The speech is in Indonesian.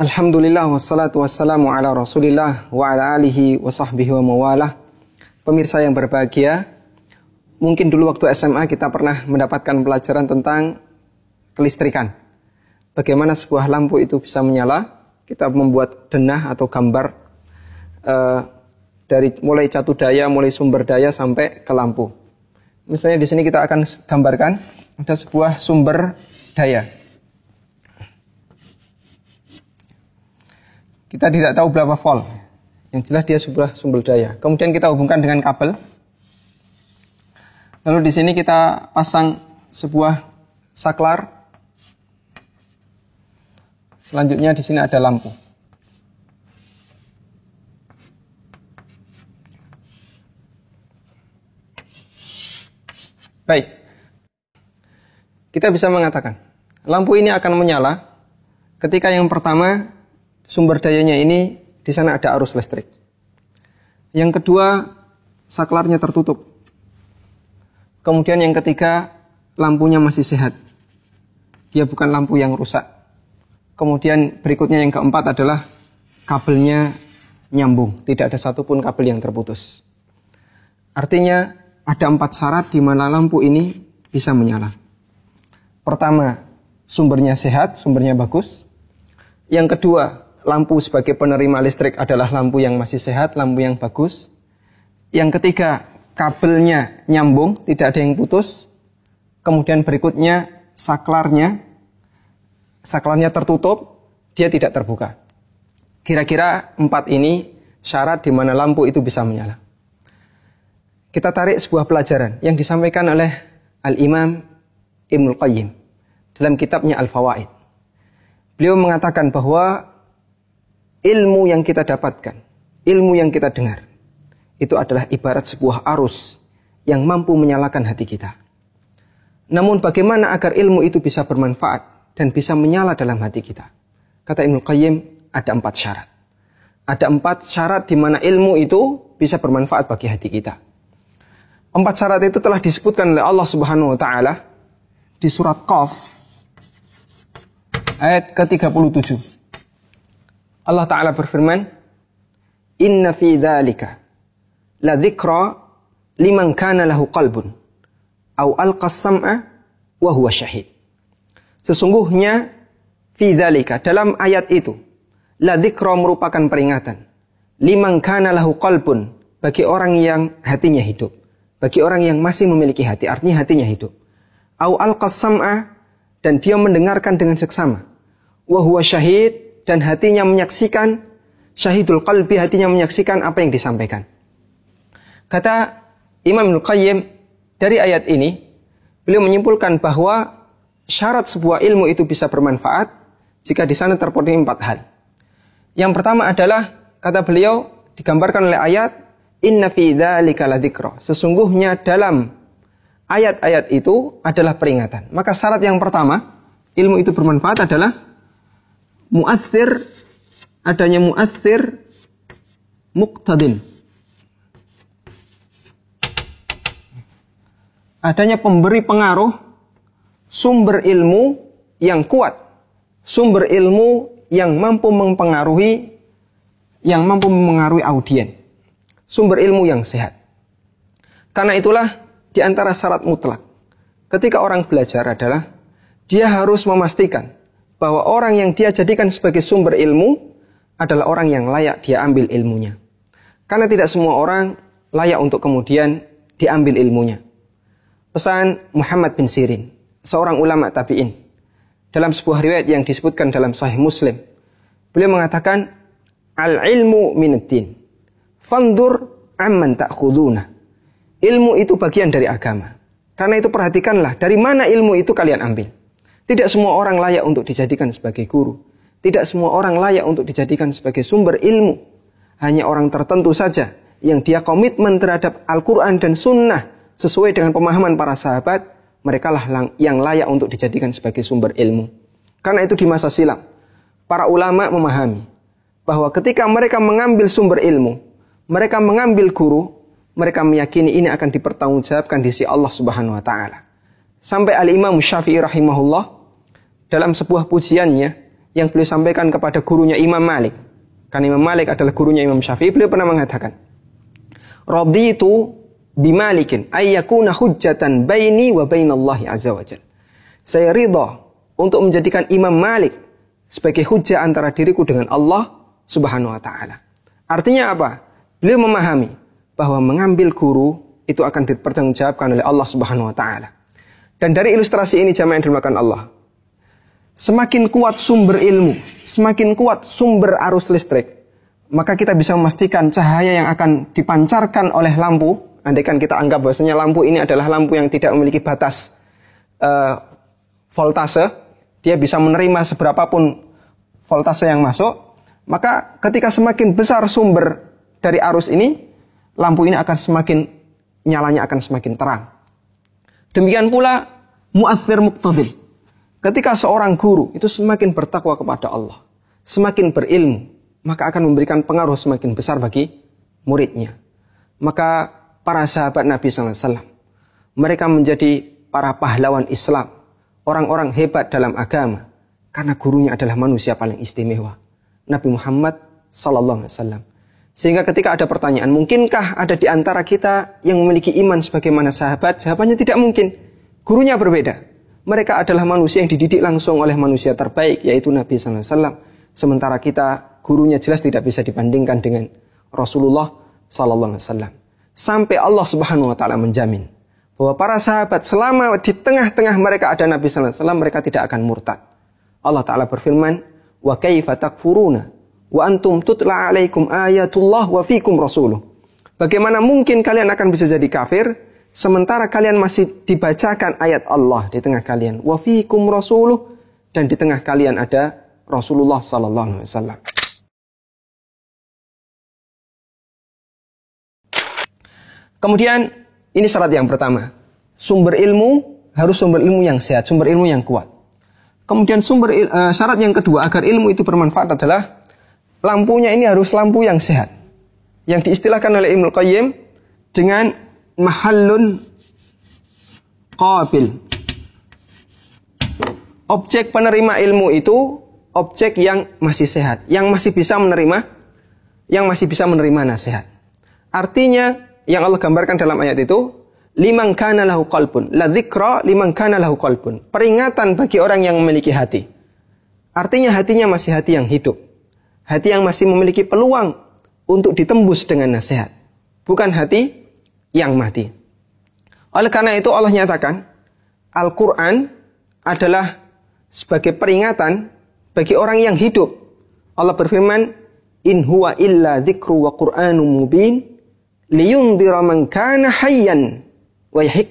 Alhamdulillah wassalatu wassalamu ala Rasulillah wa ala alihi wa sahbihi wa mawalah. Pemirsa yang berbahagia, mungkin dulu waktu SMA kita pernah mendapatkan pelajaran tentang kelistrikan. Bagaimana sebuah lampu itu bisa menyala. Kita membuat denah atau gambar dari mulai catu daya, mulai sumber daya sampai ke lampu. Misalnya di sini kita akan gambarkan ada sebuah sumber daya. Kita tidak tahu berapa volt. Yang jelas dia sebuah sumber daya. Kemudian kita hubungkan dengan kabel. Lalu di sini kita pasang sebuah saklar. Selanjutnya di sini ada lampu. Baik. Kita bisa mengatakan, lampu ini akan menyala ketika yang pertama sumber dayanya ini di sana ada arus listrik. Yang kedua, saklarnya tertutup. Kemudian yang ketiga, lampunya masih sehat. Dia bukan lampu yang rusak. Kemudian berikutnya yang keempat adalah kabelnya nyambung. Tidak ada satupun kabel yang terputus. Artinya ada 4 syarat di mana lampu ini bisa menyala. Pertama, sumbernya sehat, sumbernya bagus. Yang kedua, lampu sebagai penerima listrik adalah lampu yang masih sehat, lampu yang bagus. Yang ketiga, kabelnya nyambung, tidak ada yang putus. Kemudian berikutnya, saklarnya tertutup, dia tidak terbuka. Kira-kira 4 ini syarat di mana lampu itu bisa menyala. Kita tarik sebuah pelajaran yang disampaikan oleh Al-Imam Ibnul Qayyim dalam kitabnya Al-Fawaid. Beliau mengatakan bahwa ilmu yang kita dapatkan, ilmu yang kita dengar, itu adalah ibarat sebuah arus yang mampu menyalakan hati kita. Namun bagaimana agar ilmu itu bisa bermanfaat dan bisa menyala dalam hati kita? Kata Ibnu Qayyim, ada 4 syarat. Ada 4 syarat di mana ilmu itu bisa bermanfaat bagi hati kita. 4 syarat itu telah disebutkan oleh Allah Subhanahu wa taala di surat Qaf ayat ke-37. Allah Ta'ala berfirman, Inna fi dzalika la dzikra liman kana lahu qalbun au alqas sam'a wa huwa syahid. Sesungguhnya fi dzalika, dalam ayat itu, la dzikra merupakan peringatan liman kana lahu qalbun, bagi orang yang hatinya hidup, bagi orang yang masih memiliki hati, artinya hatinya hidup. Au alqas sam'a, dan dia mendengarkan dengan seksama. Wa huwa syahid, dan hatinya menyaksikan, syahidul qalbi, hatinya menyaksikan apa yang disampaikan. Kata Imam Ibnul Qayyim, dari ayat ini, beliau menyimpulkan bahwa syarat sebuah ilmu itu bisa bermanfaat jika di sana terpenuhi 4 hal. Yang pertama adalah, kata beliau, digambarkan oleh ayat, Inna fi dzalika la dzikra. Sesungguhnya dalam ayat-ayat itu adalah peringatan. Maka syarat yang pertama, ilmu itu bermanfaat adalah adanya mu'assir muqtadin. Adanya pemberi pengaruh, sumber ilmu yang kuat, sumber ilmu yang mampu mempengaruhi, audien, sumber ilmu yang sehat. Karena itulah di antara syarat mutlak ketika orang belajar adalah dia harus memastikan bahwa orang yang dia jadikan sebagai sumber ilmu adalah orang yang layak dia ambil ilmunya. Karena tidak semua orang layak untuk kemudian diambil ilmunya. Pesan Muhammad bin Sirin, seorang ulama tabi'in, dalam sebuah riwayat yang disebutkan dalam Sahih Muslim, beliau mengatakan, Al-ilmu minaddin, fandur amman ta'khuduna. Ilmu itu bagian dari agama. Karena itu perhatikanlah dari mana ilmu itu kalian ambil. Tidak semua orang layak untuk dijadikan sebagai guru. Tidak semua orang layak untuk dijadikan sebagai sumber ilmu. Hanya orang tertentu saja yang dia komitmen terhadap Al-Quran dan Sunnah sesuai dengan pemahaman para sahabat. Mereka lah yang layak untuk dijadikan sebagai sumber ilmu. Karena itu di masa silam, para ulama memahami bahwa ketika mereka mengambil sumber ilmu, mereka mengambil guru, mereka meyakini ini akan dipertanggungjawabkan di sisi Allah Subhanahu wa taala. Sampai Al-Imam Syafi'i rahimahullah dalam sebuah pujiannya yang beliau sampaikan kepada gurunya Imam Malik. Karena Imam Malik adalah gurunya Imam Syafi'i, beliau pernah mengatakan, "Raditu bimalikin ayyakuna hujjatan baini wa bainallahi azza wa jalla." Saya ridha untuk menjadikan Imam Malik sebagai hujjah antara diriku dengan Allah Subhanahu wa taala. Artinya apa? Beliau memahami bahwa mengambil guru itu akan dipertanggungjawabkan oleh Allah Subhanahu wa taala. Dan dari ilustrasi ini jamaah yang dimuliakan Allah, semakin kuat sumber ilmu, semakin kuat sumber arus listrik, maka kita bisa memastikan cahaya yang akan dipancarkan oleh lampu, andaikan kita anggap bahwasanya lampu ini adalah lampu yang tidak memiliki batas voltase, dia bisa menerima seberapapun voltase yang masuk, maka ketika semakin besar sumber dari arus ini, lampu ini akan semakin, nyalanya akan semakin terang. Demikian pula mu'athir muqtadil. Ketika seorang guru itu semakin bertakwa kepada Allah, semakin berilmu, maka akan memberikan pengaruh semakin besar bagi muridnya. Maka para sahabat Nabi SAW, mereka menjadi para pahlawan Islam, orang-orang hebat dalam agama, karena gurunya adalah manusia paling istimewa, Nabi Muhammad SAW. Sehingga ketika ada pertanyaan, mungkinkah ada di antara kita yang memiliki iman sebagaimana sahabat? Jawabannya tidak mungkin. Gurunya berbeda. Mereka adalah manusia yang dididik langsung oleh manusia terbaik, yaitu Nabi SAW. Sementara kita, gurunya jelas tidak bisa dibandingkan dengan Rasulullah SAW. Sampai Allah Subhanahu Wa Taala menjamin bahwa para sahabat selama di tengah-tengah mereka ada Nabi SAW, mereka tidak akan murtad. Allah Ta'ala berfirman, wa kaifa takfuruna wa antum tutla alaikum ayatullah wa fikum rasuluh. Bagaimana mungkin kalian akan bisa jadi kafir sementara kalian masih dibacakan ayat Allah di tengah kalian, wa fikum rasuluh, dan di tengah kalian ada Rasulullah sallallahu alaihi wasallam. Kemudian ini syarat yang pertama. Sumber ilmu harus sumber ilmu yang sehat, sumber ilmu yang kuat. Kemudian syarat yang kedua agar ilmu itu bermanfaat adalah lampunya ini harus lampu yang sehat. Yang diistilahkan oleh Ibnu Qayyim dengan mahallun qabil. Objek penerima ilmu itu objek yang masih sehat, yang masih bisa menerima nasihat. Artinya yang Allah gambarkan dalam ayat itu, liman kana lahu qalbun, la dzikra liman kana lahu qalbun. Peringatan bagi orang yang memiliki hati. Artinya hatinya masih hati yang hidup. Hati yang masih memiliki peluang untuk ditembus dengan nasihat. Bukan hati yang mati. Oleh karena itu Allah nyatakan, Al-Quran adalah sebagai peringatan bagi orang yang hidup. Allah berfirman, in huwa illa dzikru wa qur'anum mubin liyundhira man kana hayyan wa yahiqqa